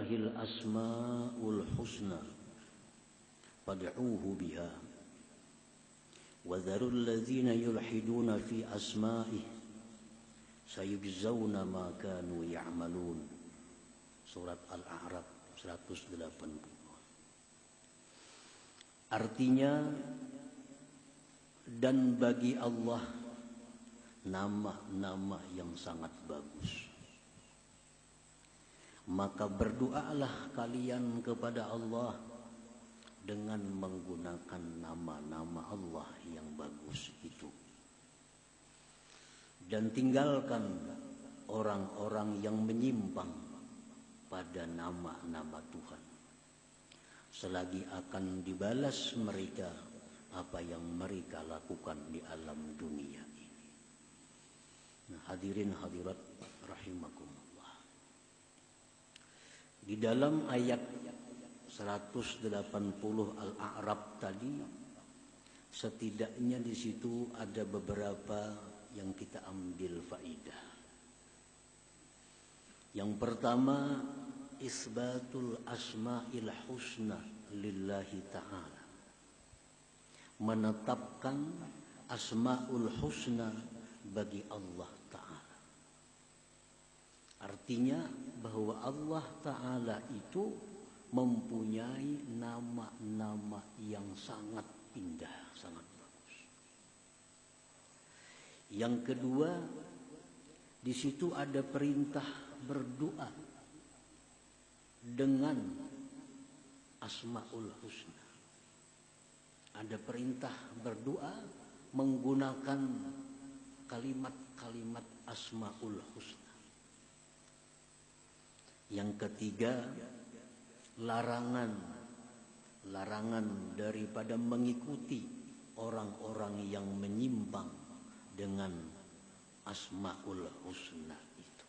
walillahil asmaul husna fad'uuhu biha wa dharul ladzina yulhiduna fi asma'ihi sayujzauna ma kanu ya'malun. Surat Al-A'raf 180. Artinya, dan bagi Allah nama-nama yang sangat bagus, maka berdoalah kalian kepada Allah dengan menggunakan nama-nama Allah yang bagus itu. Dan tinggalkan orang-orang yang menyimpang pada nama-nama Tuhan, selagi akan dibalas mereka apa yang mereka lakukan di alam dunia ini. Nah, hadirin hadirat rahimakumullah. Di dalam ayat 180 Al-A'raf tadi, setidaknya di situ ada beberapa yang kita ambil faidah. Yang pertama, isbatul asma'il husna lillahi ta'ala. Menetapkan asma'ul husna bagi Allah Ta'ala. Artinya bahwa Allah Ta'ala itu mempunyai nama-nama yang sangat indah, sangat bagus. Yang kedua, di situ ada perintah berdoa dengan asma'ul husna. Ada perintah berdoa menggunakan kalimat-kalimat asma'ul husna. Yang ketiga, larangan daripada mengikuti orang-orang yang menyimpang dengan asma'ul husna itu.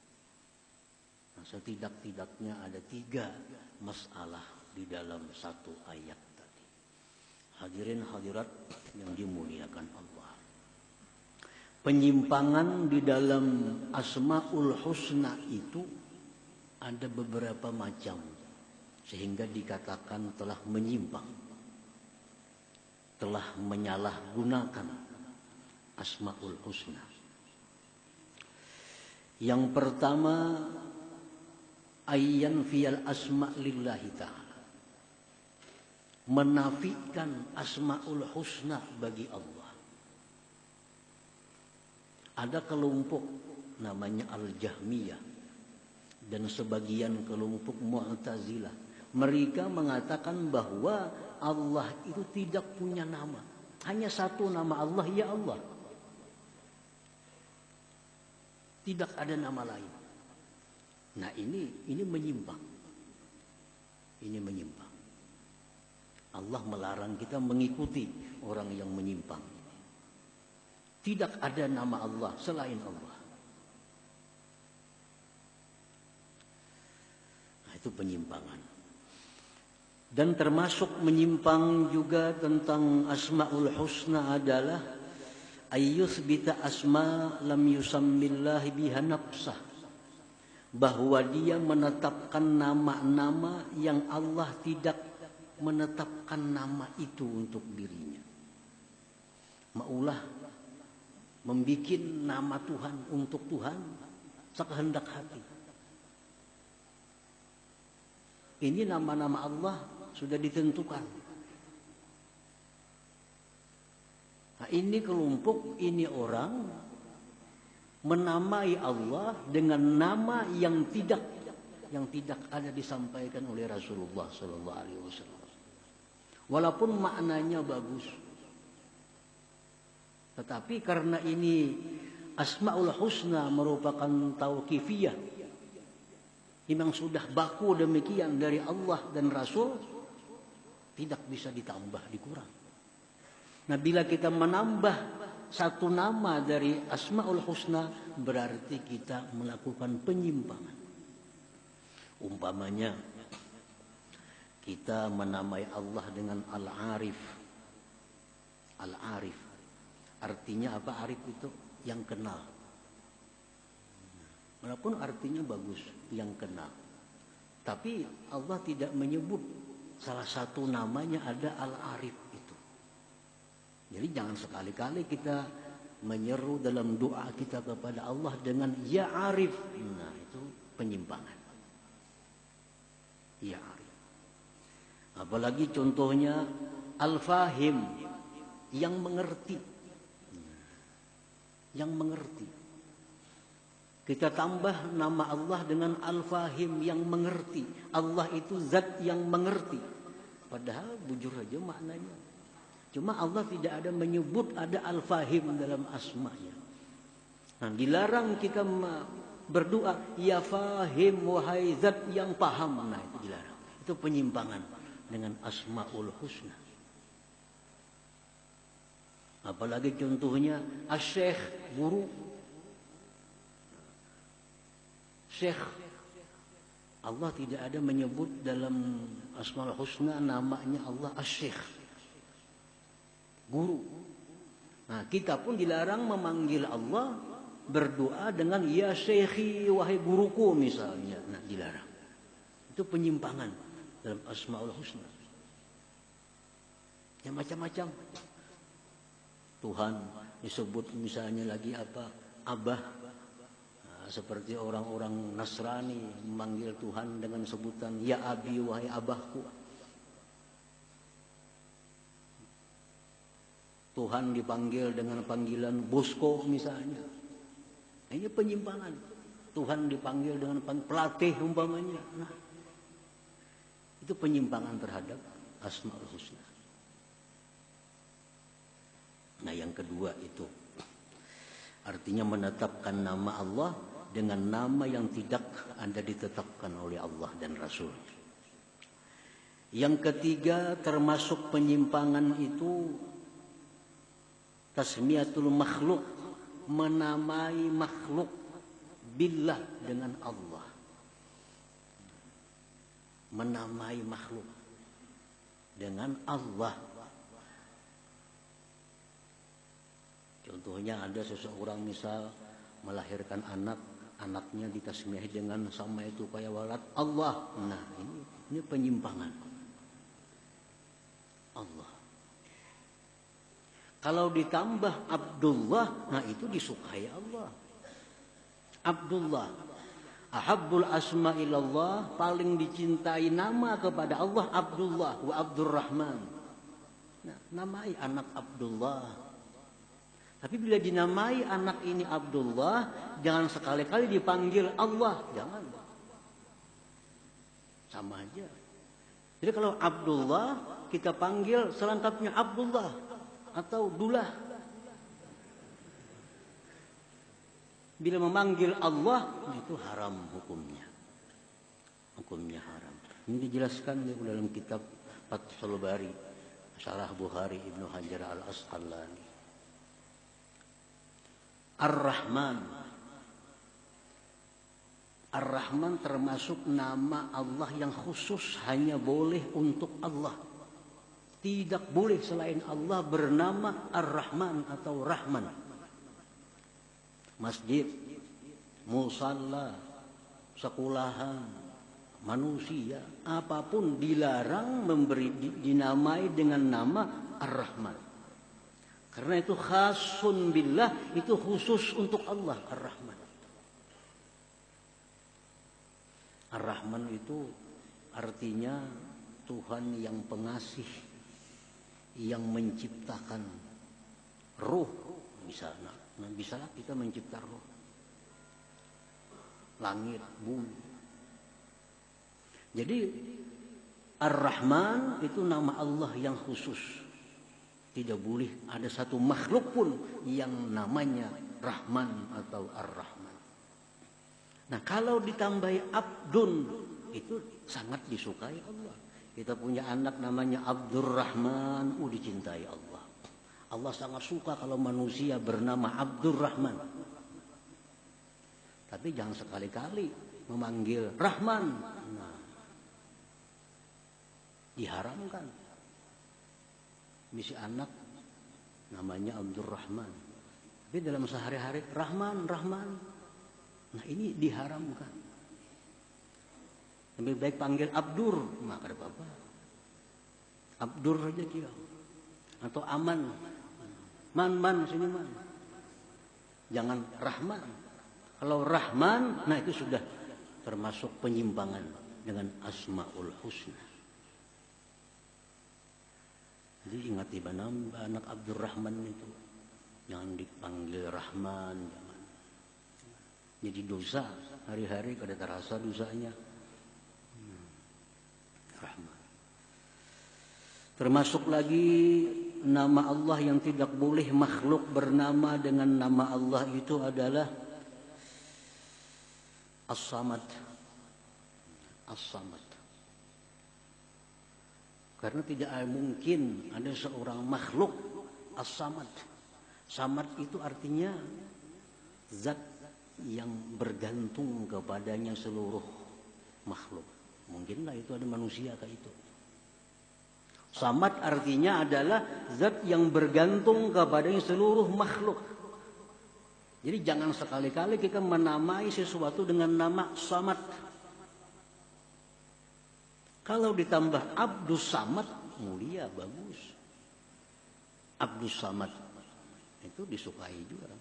Nah, setidak-tidaknya ada 3 masalah di dalam satu ayat tadi. Hadirin hadirat yang dimuliakan Allah. Penyimpangan di dalam asma'ul husna itu ada beberapa macam, sehingga dikatakan telah menyimpang, telah menyalahgunakan asma'ul husna. Yang pertama, ayyan fiyal asma' lillahi ta'ala. Menafikan asma'ul husna bagi Allah. Ada kelompok namanya Al-Jahmiyah dan sebagian kelompok Mu'tazilah. Mereka mengatakan bahwa Allah itu tidak punya nama. Hanya satu nama Allah, ya Allah. Tidak ada nama lain. Nah, ini menyimpang. Ini menyimpang. Allah melarang kita mengikuti orang yang menyimpang. Tidak ada nama Allah selain Allah. Nah, itu penyimpangan. Dan termasuk menyimpang juga tentang asma'ul husna adalah ayyuthbita asma lam yusammillahi biha nafsah. Bahwa dia menetapkan nama-nama yang Allah tidak menetapkan nama itu untuk dirinya. Maulah membikin nama Tuhan untuk Tuhan sekehendak hati. Ini nama-nama Allah sudah ditentukan. Nah, ini kelompok, ini orang menamai Allah dengan nama yang tidak ada disampaikan oleh Rasulullah Sallallahu Alaihi Wasallam. Walaupun maknanya bagus, tetapi karena ini Asmaul Husna merupakan tauqifiyah, memang sudah baku demikian dari Allah dan Rasul, tidak bisa ditambah dikurang. Nah, bila kita menambah satu nama dari Asmaul Husna, berarti kita melakukan penyimpangan. Umpamanya kita menamai Allah dengan Al-Arif. Al-Arif artinya apa? Arif itu yang kenal. Walaupun artinya bagus, yang kenal. Tapi Allah tidak menyebut salah satu namanya ada Al-Arif itu. Jadi jangan sekali-kali kita menyeru dalam doa kita kepada Allah dengan Ya Arif. Nah, itu penyimpangan. Ya Arif. Apalagi contohnya Al-Fahim, yang mengerti. Yang mengerti. Kita tambah nama Allah dengan Al-Fahim, yang mengerti. Allah itu zat yang mengerti. Padahal bujur saja maknanya. Cuma Allah tidak ada menyebut ada Al-Fahim dalam asma'nya. Nah, dilarang kita berdoa, Ya Fahim, wahai zat yang paham. Nah, itu dilarang. Itu penyimpangan dengan Asma'ul Husna. Apalagi contohnya Asy-Syaikh, guru. Syekh. Allah tidak ada menyebut dalam Asmaul Husna namanya Allah Asy-Syaikh, guru. Nah, kita pun dilarang memanggil Allah berdoa dengan Ya Syekhi, wahai guruku misalnya. Nah, dilarang. Itu penyimpangan dalam Asmaul Husna. Yang macam-macam. Tuhan disebut misalnya lagi apa? Abah. Nah, seperti orang-orang Nasrani memanggil Tuhan dengan sebutan Ya Abi, wahai abahku. Tuhan dipanggil dengan panggilan Bosco misalnya. Nah, ini penyimpangan. Tuhan dipanggil dengan pelatih umpamanya. Nah, itu penyimpangan terhadap Asmaul Husna. Nah, yang kedua itu artinya menetapkan nama Allah dengan nama yang tidak ada ditetapkan oleh Allah dan Rasul. Yang ketiga termasuk penyimpangan itu tasmiyatul makhluk, menamai makhluk billah dengan Allah. Menamai makhluk dengan Allah. Contohnya ada seseorang misal melahirkan anak, anaknya ditasmiah dengan sama itu kayak walad Allah. Nah, ini penyimpangan. Allah. Kalau ditambah Abdullah, nah itu disukai Allah. Abdullah, ahabbul asma ilallah, paling dicintai nama kepada Allah Abdullah wa Abdurrahman. Nah, namai anak Abdullah. Tapi bila dinamai anak ini Abdullah, jangan sekali-kali dipanggil Allah, jangan. Sama aja. Jadi kalau Abdullah kita panggil selengkapnya Abdullah atau Dullah. Bila memanggil Allah itu haram hukumnya. Hukumnya haram. Ini dijelaskan dalam kitab Fathul Bari, Syarah Bukhari Ibnu Hajar Al-Asqalani. Ar-Rahman. Ar-Rahman termasuk nama Allah yang khusus, hanya boleh untuk Allah. Tidak boleh selain Allah bernama Ar-Rahman atau Rahman. Masjid, musalla, sekolahan, manusia, apapun dilarang dinamai dengan nama Ar-Rahman. Karena itu khasun billah, itu khusus untuk Allah Ar-Rahman. Ar-Rahman itu artinya Tuhan yang pengasih, yang menciptakan ruh misalnya. Nah, bisalah kita mencipta ruh. Langit, bumi. Jadi Ar-Rahman itu nama Allah yang khusus. Tidak boleh ada satu makhluk pun yang namanya Rahman atau Ar-Rahman. Nah, kalau ditambahi Abdun, itu sangat disukai Allah. Kita punya anak namanya Abdurrahman, dicintai Allah. Allah sangat suka kalau manusia bernama Abdurrahman. Tapi jangan sekali-kali memanggil Rahman. Nah, diharamkan. Misi anak namanya Abdurrahman. Tapi dalam sehari-hari Rahman. Nah, ini diharamkan. Lebih baik panggil Abdur, maka ada apa-apa. Abdur aja dia. Atau Aman. Man, sini man. Jangan Rahman. Kalau Rahman, nah itu sudah termasuk penyimpangan dengan Asmaul Husna. Jadi ingat ibu anak Abdurrahman itu. Jangan dipanggil Rahman. Jangan. Jadi dosa. Hari-hari kada terasa dosanya. Rahman. Termasuk lagi nama Allah yang tidak boleh makhluk bernama dengan nama Allah itu adalah As-Samad. As-Samad. Karena tidak mungkin ada seorang makhluk As-Samad. Samad itu artinya zat yang bergantung kepadanya seluruh makhluk. Mungkinlah itu ada manusia kayak itu. Samad artinya adalah zat yang bergantung kepadanya seluruh makhluk. Jadi jangan sekali-kali kita menamai sesuatu dengan nama Samad. Kalau ditambah Abdus Samad, mulia, bagus. Abdus Samad itu disukai juga.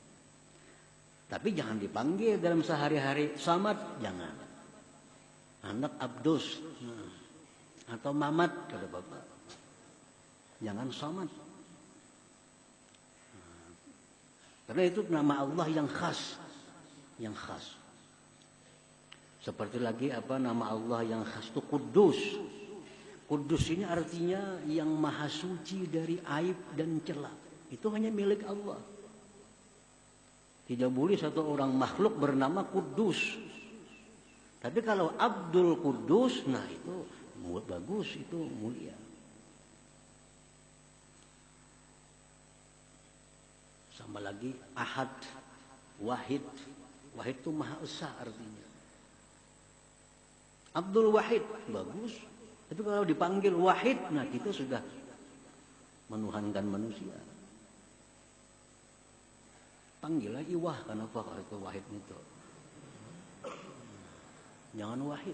Tapi jangan dipanggil dalam sehari-hari Samad, jangan. Anak Abdus atau Mamat kata bapak. Jangan Samad. Karena itu nama Allah yang khas. Yang khas. Seperti lagi nama Allah yang khas itu Kudus. Kudus ini artinya yang maha suci dari aib dan celah. Itu hanya milik Allah. Tidak boleh satu orang makhluk bernama Kudus. Tapi kalau Abdul Kudus, nah itu bagus, itu mulia. Sama lagi Ahad, Wahid. Wahid itu Maha Esa artinya. Abdul Wahid, bagus. Tapi kalau dipanggil Wahid, nah kita sudah menuhankan manusia. Panggil lagi Wah, kenapa kalau itu Wahid itu? Jangan Wahid.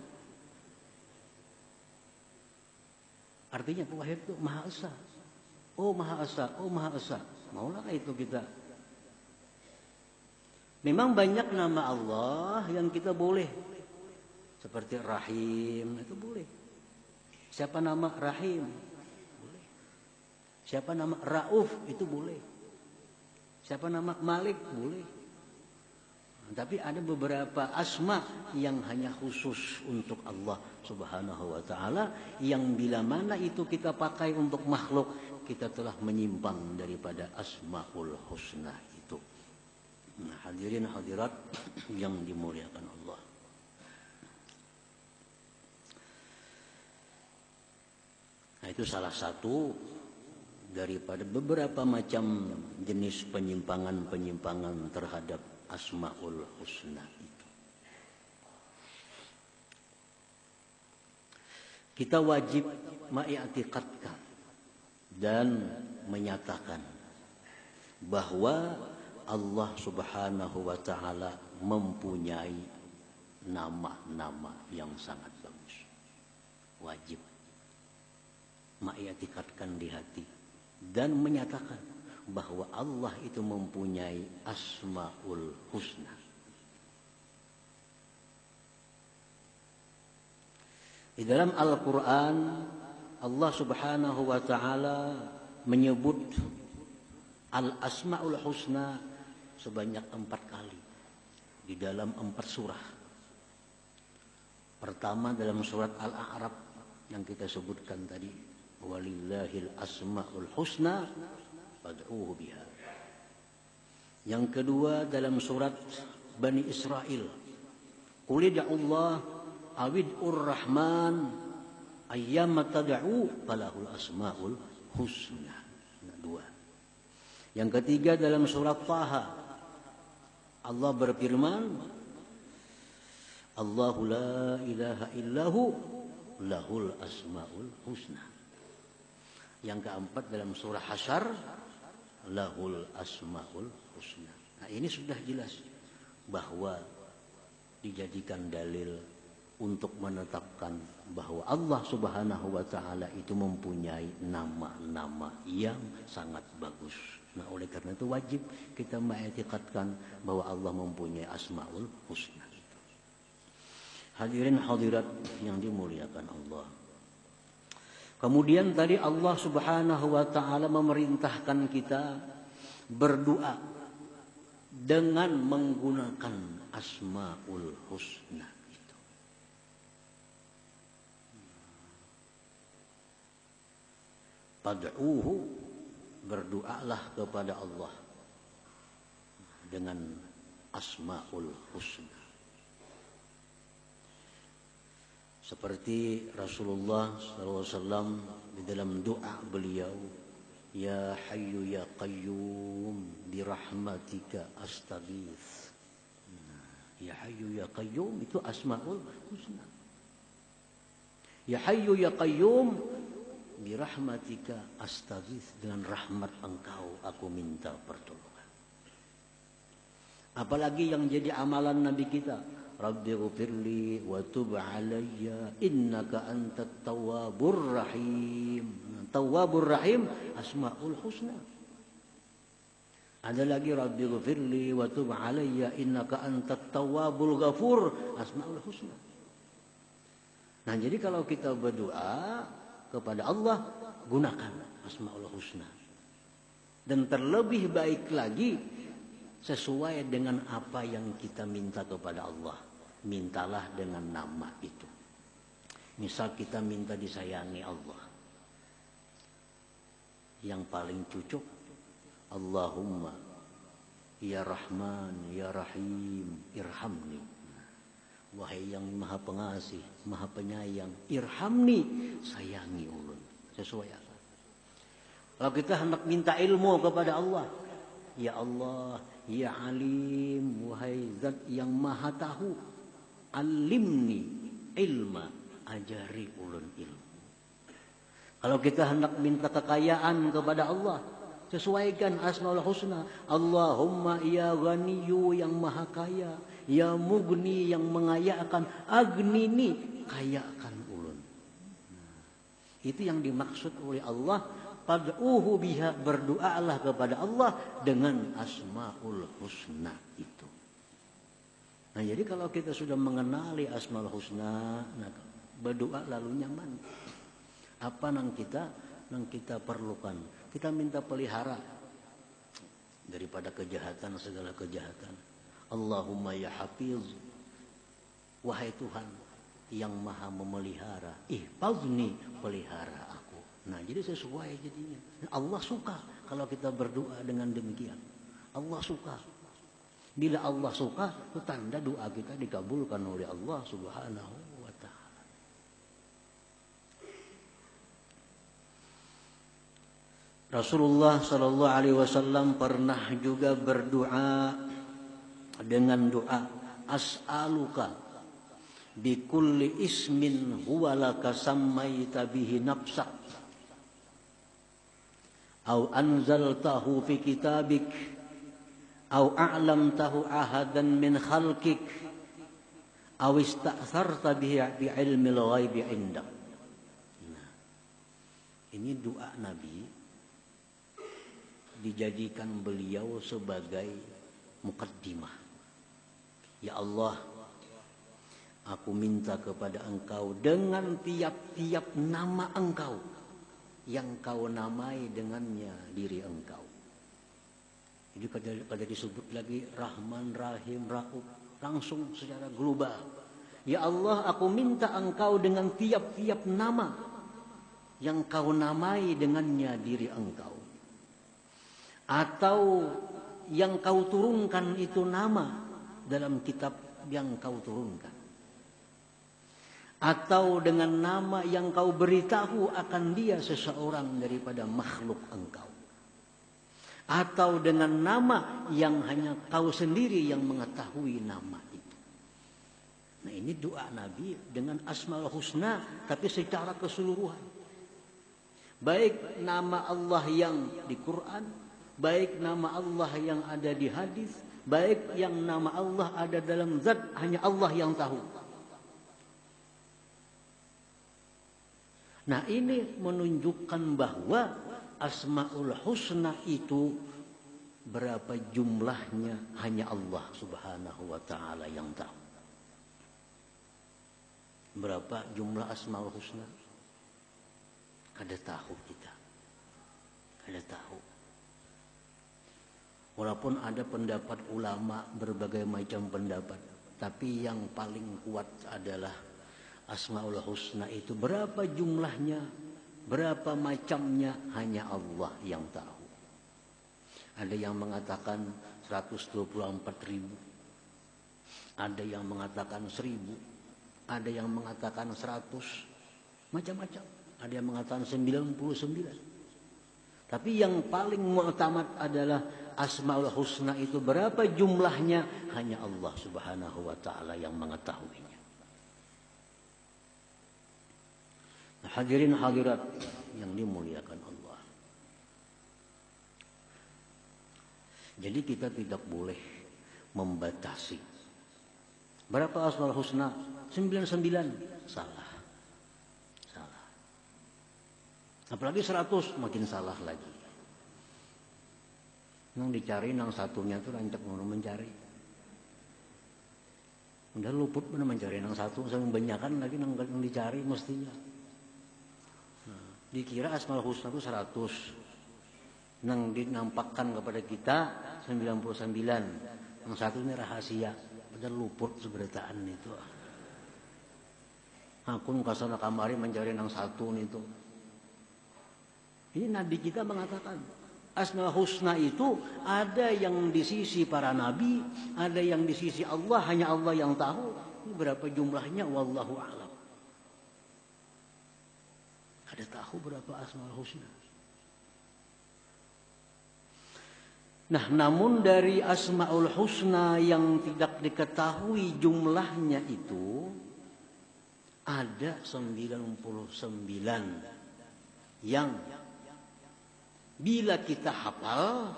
Artinya Wahid itu Maha Esa. Oh Maha Esa, oh Maha Esa. Maulah itu kita. Memang banyak nama Allah yang kita boleh. Seperti Rahim, itu boleh. Siapa nama Rahim? Boleh. Siapa nama Rauf? Itu boleh. Siapa nama Malik? Boleh. Tapi ada beberapa asma yang hanya khusus untuk Allah Subhanahu wa ta'ala. Yang bila mana itu kita pakai untuk makhluk, kita telah menyimpang daripada Asmaul Husna itu. Nah, hadirin hadirat yang dimuliakan Allah. Nah, itu salah satu daripada beberapa macam jenis penyimpangan-penyimpangan terhadap Asmaul Husna itu. Kita wajib mengiktikadkan dan menyatakan bahwa Allah Subhanahu wa ta'ala mempunyai nama-nama yang sangat bagus. Wajib mengiktikadkan di hati dan menyatakan bahwa Allah itu mempunyai Asmaul Husna. Di dalam Al-Quran Allah Subhanahu wa ta'ala menyebut Al-Asmaul Husna sebanyak 4 kali di dalam 4 surah. Pertama dalam surat Al-A'raf yang kita sebutkan tadi, walillahil asmaul husna fad'uhu biha. Yang kedua dalam surat Bani Israel, qul Allah awid'ur rahman ayyama tad'u falahul asmaul husna. Nah, 2. Yang ketiga dalam surat Taha, Allah berfirman, Allahu la ilaha illahu lahul asmaul husna. Yang keempat dalam surah Hasyr, lahul asmaul husna. Nah, ini sudah jelas bahwa dijadikan dalil untuk menetapkan bahwa Allah Subhanahu wa taala itu mempunyai nama-nama yang sangat bagus. Nah, oleh karena itu wajib kita mengiktikadkan bahwa Allah mempunyai Asmaul Husna. Hadirin hadirat yang dimuliakan Allah. Kemudian tadi Allah Subhanahu wa taala memerintahkan kita berdoa dengan menggunakan Asmaul Husna. Pad'uhu, berdoalah kepada Allah dengan Asmaul Husna. Seperti Rasulullah SAW di dalam doa beliau, Ya Hayyu Ya Qayyum birahmatika astaghits. Ya Hayyu Ya Qayyum itu Asmaul Husna. Ya Hayyu Ya Qayyum birahmatika astaghits, dengan rahmat engkau aku minta pertolongan. Apalagi yang jadi amalan Nabi kita, Rabbi ghfirli wa tub alayya innaka antat tawwabur rahim. Tawwabur rahim Asmaul Husna. Ada lagi Rabbi ghfirli wa tub alayya innaka antat tawwabul ghafur, Asmaul Husna. Nah, jadi kalau kita berdoa kepada Allah, gunakan Asmaul Husna. Dan terlebih baik lagi sesuai dengan apa yang kita minta kepada Allah. Mintalah dengan nama itu. Misal kita minta disayangi Allah. Yang paling cocok, Allahumma Ya Rahman Ya Rahim irhamni. Wahai yang maha pengasih, maha penyayang, irhamni, sayangi ulun. Sesuai apa? Kalau kita hendak minta ilmu kepada Allah, Ya Allah, Ya Alim, wahai zat yang maha tahu, alimni ilma, ajari ulun ilmu. Kalau kita hendak minta kekayaan kepada Allah, sesuaikan Asmaul Husna. Allahumma Ya Ghaniyyu, yang maha kaya, Ya Mugni, yang mengayakan, Agnini, kayakan ulun. Itu yang dimaksud oleh Allah. Pad'uhu biha, berdoalah kepada Allah dengan Asmaul Husna itu. Nah, jadi kalau kita sudah mengenali Asmaul Husna, nah, berdoa lalu nyaman. Apa yang kita perlukan? Kita minta pelihara daripada kejahatan, segala kejahatan. Allahumma Ya Hafiz, wahai Tuhan yang maha memelihara, ihfazni, pelihara aku. Nah, jadi sesuai jadinya. Allah suka kalau kita berdoa dengan demikian. Allah suka. Bila Allah suka, itu tanda doa kita dikabulkan oleh Allah Subhanahu wa ta'ala. Rasulullah sallallahu alaihi wasallam pernah juga berdoa dengan doa as'aluka bikulli ismin huwa laka sammaita bihi nafsak au anzaltahu fi kitabik au a'lamtahu ahadan min khalqik au ista'tharta bihi bi ilmil ghaibi indak. Nah, ini doa Nabi dijadikan beliau sebagai mukaddimah. Ya Allah, aku minta kepada Engkau dengan tiap-tiap nama Engkau yang Kau namai dengannya diri Engkau. Jadi kada disebut lagi Rahman, Rahim, Rauf, langsung secara global. Ya Allah, aku minta Engkau dengan tiap-tiap nama yang Kau namai dengannya diri Engkau. Atau yang Kau turunkan itu nama dalam kitab yang Kau turunkan, atau dengan nama yang Kau beritahu akan dia seseorang daripada makhluk Engkau, atau dengan nama yang hanya Kau sendiri yang mengetahui nama itu. Nah, ini doa Nabi dengan Asmaul Husna, tapi secara keseluruhan. Baik nama Allah yang di Quran, baik nama Allah yang ada di hadis, baik yang nama Allah ada dalam zat hanya Allah yang tahu. Nah ini menunjukkan bahwa Asmaul Husna itu berapa jumlahnya hanya Allah Subhanahu wa Ta'ala yang tahu. Berapa jumlah Asmaul Husna? Kada tahu kita. Kada tahu. Walaupun ada pendapat ulama, berbagai macam pendapat, tapi yang paling kuat adalah Asmaul Husna itu berapa jumlahnya, berapa macamnya hanya Allah yang tahu. Ada yang mengatakan 124.000, ada yang mengatakan 1.000, ada yang mengatakan 100, macam-macam. Ada yang mengatakan 99. Tapi yang paling mu'tamad adalah Asmaul Husna itu berapa jumlahnya hanya Allah Subhanahu wa Ta'ala yang mengetahuinya. Hadirin hadirat yang dimuliakan Allah. Jadi kita tidak boleh membatasi. Berapa Asmaul Husna? 99. Salah. Salah. Apalagi 100 makin salah lagi. Nang dicari nang satunya tuh rancak ngono mencari. Udah luput mana mencari nang satu, sampai banyakan lagi nang dicari mestinya. Dikira Asmaul Husna itu 100. Nang dinampakkan kepada kita 99. Yang satu ini rahasia. Padahal luput seberataan itu. Aku kasana kamari mencari nang satu itu. Ini Nabi kita mengatakan Asmaul Husna itu ada yang di sisi para nabi, ada yang di sisi Allah, hanya Allah yang tahu. Ini berapa jumlahnya wallahu a'lam. Ada tahu berapa Asmaul Husna? Nah, namun dari Asmaul Husna yang tidak diketahui jumlahnya itu ada 99 yang bila kita hafal,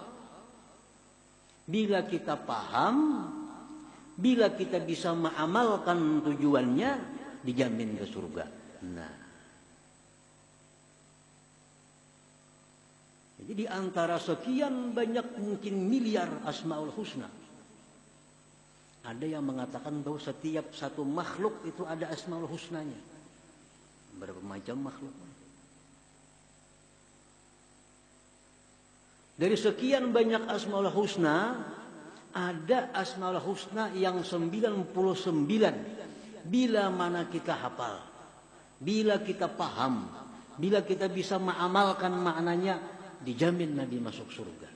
bila kita paham, bila kita bisa mengamalkan tujuannya, dijamin ke surga. Nah, jadi di antara sekian banyak mungkin miliar Asmaul Husna, ada yang mengatakan bahwa setiap satu makhluk itu ada Asmaul Husnanya. Berapa macam makhluk? Dari sekian banyak Asmaul Husna, ada Asmaul Husna yang 99. Bila mana kita hafal, bila kita paham, bila kita bisa mengamalkan maknanya, dijamin Nabi masuk surga.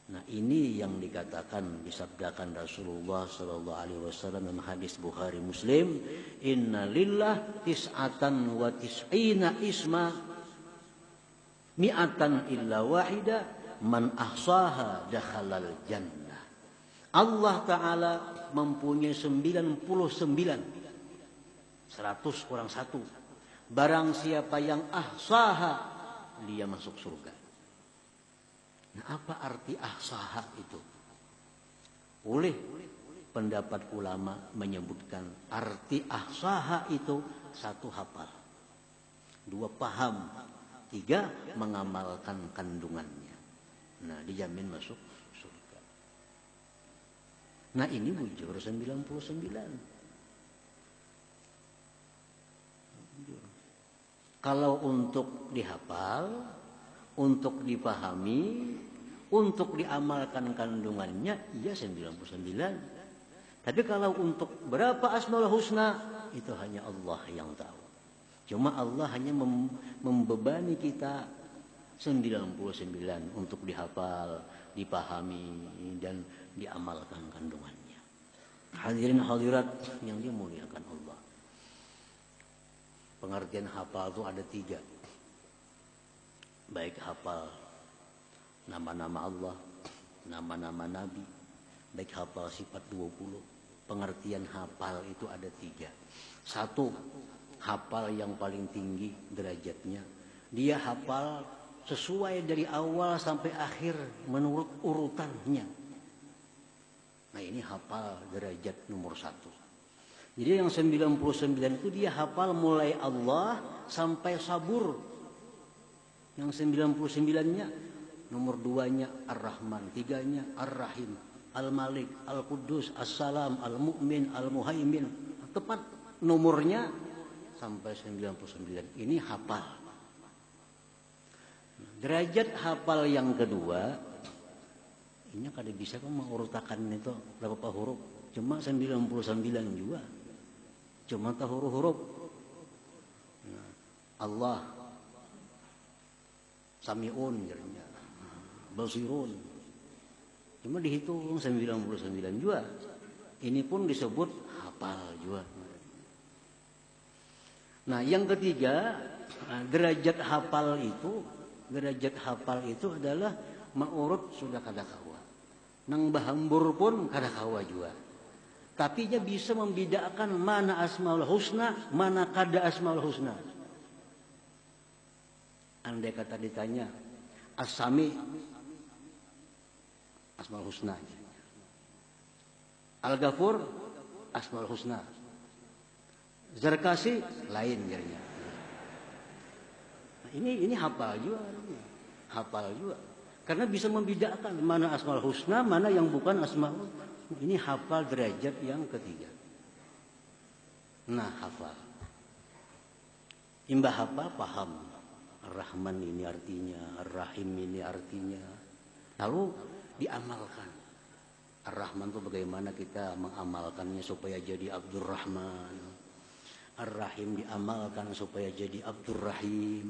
Nah, ini yang dikatakan, disabdakan Rasulullah sallallahu alaihi wasallam dalam hadis Bukhari Muslim, "Inna lillah tis'atan wa tis'ina isma mi'atan illa wahida man ahsaha dakhalal jannah." Allah Ta'ala mempunyai 99. 100 kurang 1. Barang siapa yang ahsaha, dia masuk surga. Nah, apa arti ahsaha itu? Oleh pendapat ulama menyebutkan arti ahsaha itu 1 hafal, 2 paham, 3 mengamalkan kandungannya. Nah, dijamin masuk surga. Nah, ini bujur 99. Kalau untuk dihafal, untuk dipahami, untuk diamalkan kandungannya, iya 99. Tapi kalau untuk berapa Asmaul Husna, itu hanya Allah yang tahu. Cuma Allah hanya membebani kita 99 untuk dihafal, dipahami, dan diamalkan kandungannya. Hadirin hadirat yang dimuliakan Allah. Pengertian hafal itu ada 3. Baik hafal nama-nama Allah, nama-nama Nabi, baik hafal sifat 20. Pengertian hafal itu ada 3. 1, hafal yang paling tinggi derajatnya. Dia hafal sesuai dari awal sampai akhir menurut urutannya. Nah, ini hafal derajat nomor 1. Jadi yang 99 itu dia hafal mulai Allah sampai sabur. Yang 99-nya nomor 2-nya Ar-Rahman, 3-nya Ar-Rahim, Al-Malik, Al-Quddus, As-Salam, Al-Mu'min, Al-Muhaimin. Tepat nomornya sampai 99. Ini hafal. Derajat hafal yang kedua, ini kada bisa kan mengurutakan itu berapa huruf. Cuma 99 juga. Cuma tahu huruf-huruf. Nah, Allah, Sami'un, Basirun. Cuma dihitung 99 juga. Ini pun disebut hafal juga. Nah, yang ketiga, derajat hafal itu adalah ma'urut sudah kada kawa. Nang bahambur pun kada kawa juga. Tapi dia bisa membedakan mana asmaul husna, mana kada asmaul husna. Andai kata ditanya, As-Sami asmaul husna, Al-Ghafur asmaul husna, Zarkasi lain jadinya. Nah, ini hafal juga, karena bisa membedakan mana asmaul husna, mana yang bukan asmaul. Ini hafal derajat yang ketiga. Nah, hafal. Imbah hafal paham. Ar-Rahman ini artinya, Ar-Rahim ini artinya. Lalu diamalkan. Ar-Rahman itu bagaimana kita mengamalkannya supaya jadi Abdurrahman. Ar-Rahim diamalkan supaya jadi Abdurrahim.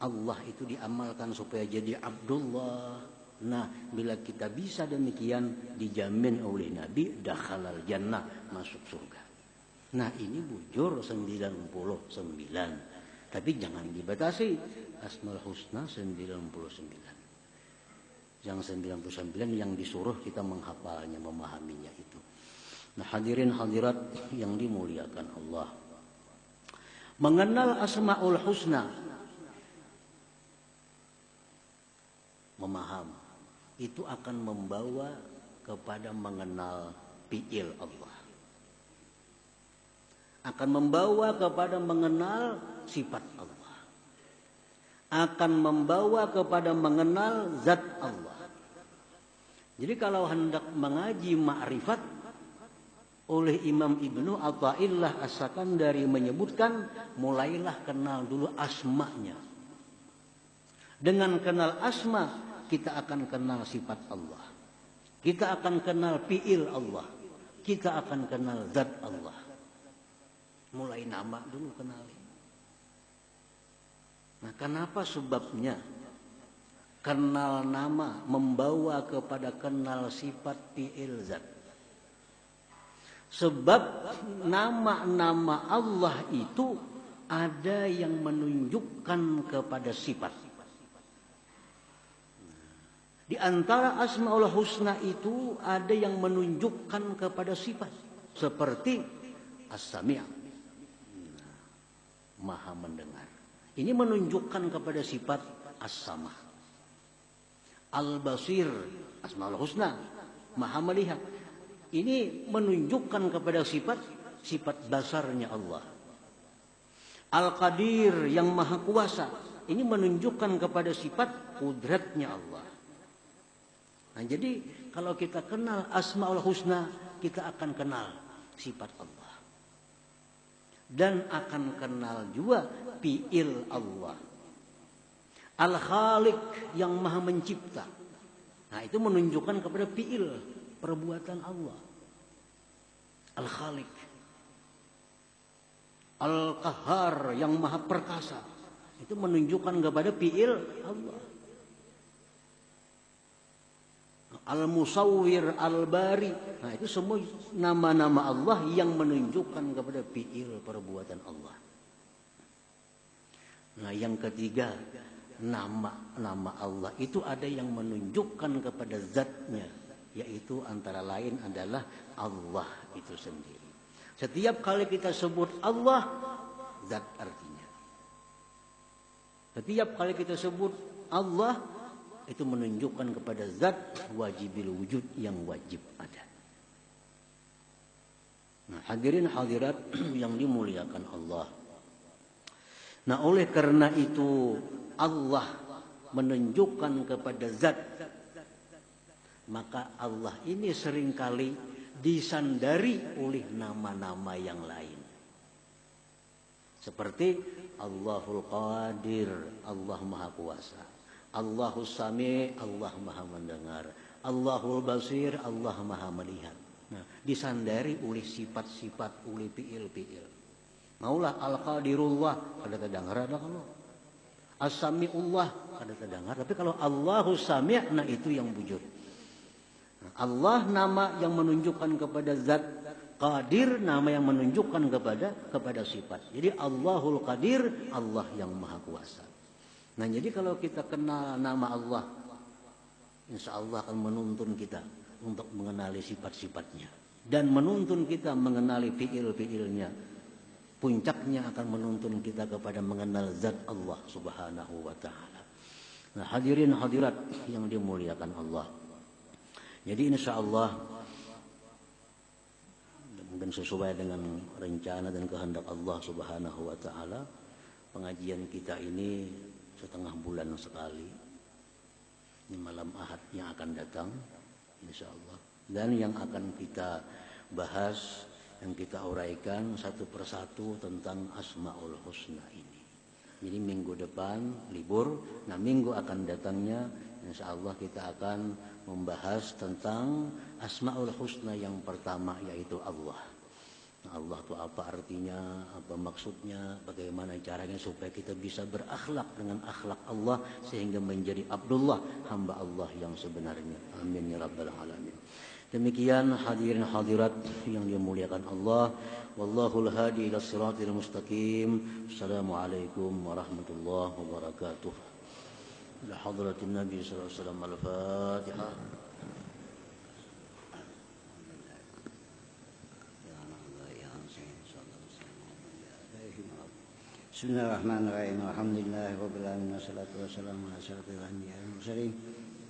Allah itu diamalkan supaya jadi Abdullah. Nah, bila kita bisa demikian, dijamin oleh Nabi dakhalal jannah, masuk surga. Nah, ini bujur 99. Tapi jangan dibatasi. Asmaul husna 99. Yang 99 yang disuruh kita menghafalnya, memahaminya itu. Nah, hadirin hadirat yang dimuliakan Allah. Mengenal asmaul husna, memaham, itu akan membawa kepada mengenal fi'il Allah. Akan membawa kepada mengenal sifat Allah. Akan membawa kepada mengenal zat Allah. Jadi kalau hendak mengaji ma'rifat, oleh Imam Ibnu Athaillah As-Sakandari menyebutkan, mulailah kenal dulu asma'nya. Dengan kenal asma' kita akan kenal sifat Allah. Kita akan kenal fi'il Allah. Kita akan kenal zat Allah. Mulai nama dulu kenali. Nah, kenapa sebabnya? Kenal nama membawa kepada kenal sifat fi'il zat. Sebab nama-nama Allah itu ada yang menunjukkan kepada sifat. Di antara asmaul husna itu ada yang menunjukkan kepada sifat. Seperti As-Sami', maha mendengar. Ini menunjukkan kepada sifat As-Sama'. Al-Basir, asmaul husna, maha melihat. Ini menunjukkan kepada sifat basarnya Allah. Al-Qadir, yang maha kuasa. Ini menunjukkan kepada sifat kudratnya Allah. Nah, jadi kalau kita kenal asmaul husna, kita akan kenal sifat Allah. Dan akan kenal juga fi'il Allah. Al-Khaliq, yang maha mencipta. Nah, itu menunjukkan kepada fi'il, perbuatan Allah. Al-Khaliq. Al-Qahhar, yang maha perkasa. Itu menunjukkan kepada fi'il Allah. Al-Musawwir, Al-Bari. Nah, itu semua nama-nama Allah yang menunjukkan kepada fi'il, perbuatan Allah. Nah, yang ketiga, nama-nama Allah itu ada yang menunjukkan kepada zatnya, yaitu antara lain adalah Allah itu sendiri. Setiap kali kita sebut Allah, zat artinya. Setiap kali kita sebut Allah, itu menunjukkan kepada zat wajibil wujud, yang wajib ada. Nah, hadirin hadirat yang dimuliakan Allah. Nah, oleh karena itu Allah menunjukkan kepada zat, maka Allah ini seringkali disandari oleh nama-nama yang lain. Seperti Allahul Qadir, Allah Maha Kuasa. Allahus Sami, Allah Maha Mendengar. Allahul Basir, Allah Maha Melihat. Nah, disandari oleh sifat-sifat, oleh fi'il-fi'il. Maulah Al-Qadirullah, ada terdengar ada kalau. As-Sami'ullah, ada terdengar. Tapi kalau Allahus Sami', nah itu yang wujud. Nah, Allah nama yang menunjukkan kepada zat, Qadir nama yang menunjukkan kepada sifat. Jadi Allahul Qadir, Allah yang Maha Kuasa. Nah, jadi kalau kita kenal nama Allah, insya Allah akan menuntun kita untuk mengenali sifat-sifatnya. Dan menuntun kita mengenali fi'il-fi'ilnya. Puncaknya akan menuntun kita kepada mengenal zat Allah subhanahu wa ta'ala. Nah, hadirin hadirat yang dimuliakan Allah. Jadi insya Allah, mungkin sesuai dengan rencana dan kehendak Allah subhanahu wa ta'ala, pengajian kita ini setengah bulan sekali. Ini malam Ahad yang akan datang, insya Allah. Dan yang akan kita bahas, yang kita uraikan satu persatu tentang Asmaul Husna ini. Jadi minggu depan libur, nah minggu akan datangnya insya Allah kita akan membahas tentang Asmaul Husna yang pertama, yaitu Allah. Nah, Allah itu apa artinya, apa maksudnya, bagaimana caranya supaya kita bisa berakhlak dengan akhlak Allah sehingga menjadi Abdullah, hamba Allah yang sebenarnya. Amin ya rabbal alamin. Demikian hadirin hadirat yang dimuliakan Allah. Wallahul hadi ila siratil mustaqim. Assalamualaikum warahmatullahi wabarakatuh. Ila hadratin Nabi sallallahu alaihi wasallam, al-Fatihah. Bismillahirrahmanirrahim. Alhamdulillahirabbil alamin wassalatu wassalamu ala asyrofil anbiya'i wal mursalin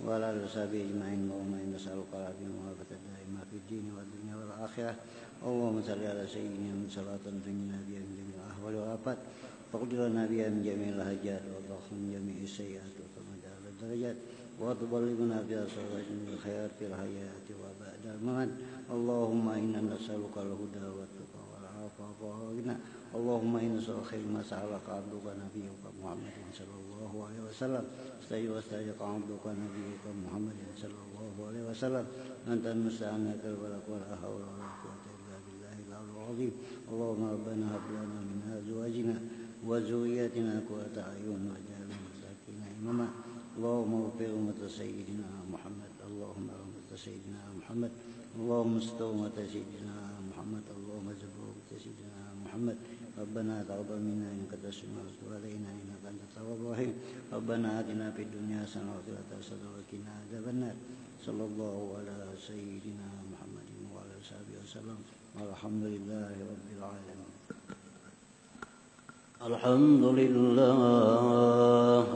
wa ala alihi washabihi ajma'in. Allahumma inna nas'aluka al-afiyata wa daima fid din wad dunya wal akhirah. Allahumma shalli ala sayyidina salatan tunjina biha min jami'il ahwali wal afat. Faqdir nabiyya min jami'il hajat wa dhahum jami'is sayyi'at wa tamadal darajat wa tuballighuna bi asratil khairat fil hayati wa ba'dal mamat. Allahumma inna nas'aluka al-huda wa tuqa wal afafa wa ghina. Allahumma inna khairu ma sa'alaka 'abduka nabiyyuka Muhammadin sallallahu alaihi wasallam. Astaghfiruka abduka nabiyyuka Muhammadin sallallahu alaihi wasallam. Anta musta'an wala hawla wala quwwata illa billahil aliyyil azim. Allahumma rabbana hab lana min azwajina wa dhurriyyatina qurrata a'yun waj'alna lil-muttaqina imama. Allahumma ighfir ummata sayyidina Muhammad. Allahumma ummata sayyidina Muhammad. Allahumma astur ummata sayyidina Muhammad. Allahumma zabur ummata sayyidina Muhammad. ربنا تقبل منا انك انت السميع العليم وتب علينا انك انت التواب الرحيم ربنا اتنا في الدنيا حسنه وفي الاخره حسنه وقنا عذاب النار صلى الله على سيدنا محمد وعلى اله وصحبه وسلم والحمد لله رب العالمين. الحمد لله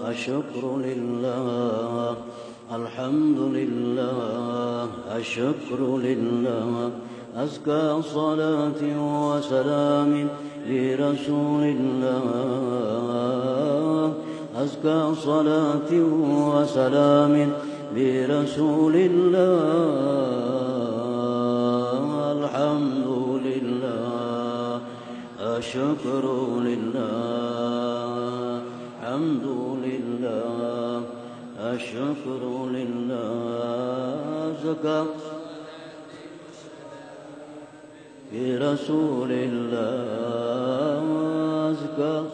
الشكر لله الحمد لله الشكر لله أزكى صلاة وسلام لرسول الله أزكى صلاة وسلام لرسول الله الحمد لله الشكر لله الحمد لله الشكر لله زكاة برسول الله زكاة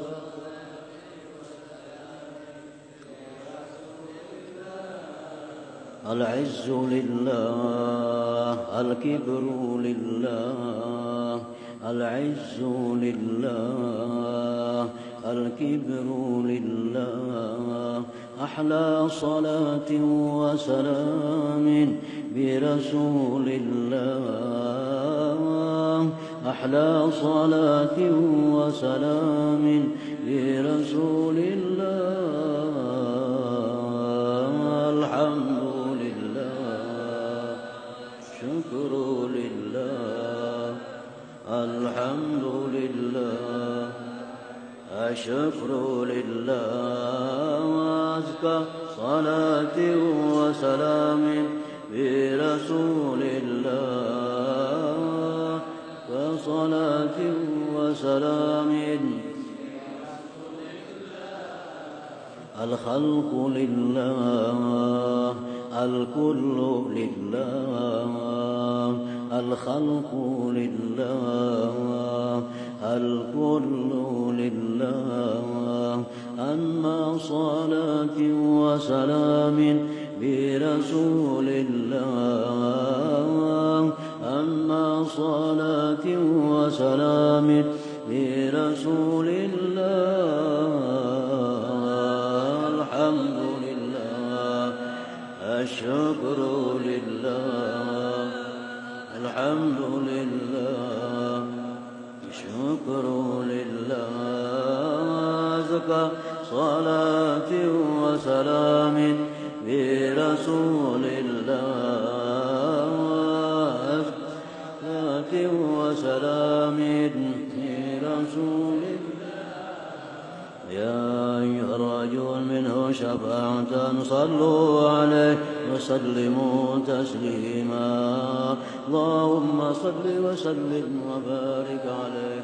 العز لله الكبر لله العز لله الكبر لله أحلى صلاة وسلام برسول الله أحلى صلاة وسلام برسول الله الحمد لله شكر لله الشكر لله وأزكى صلاة وسلام برسول الله كصلاة وسلام الخلق لله الكل لله الخلق لله الكل لله أما صلاة وسلام برسول الله أما صلاة وسلام برسول الله الحمد لله الشكر لله الحمد لله الشكر لله زكى صلاة وسلام برسول الله صلاة وسلام برسول الله يا أيها الرجل منه شفاعة صلوا عليه وسلموا تسليما اللهم صل وسلم وبارك عليه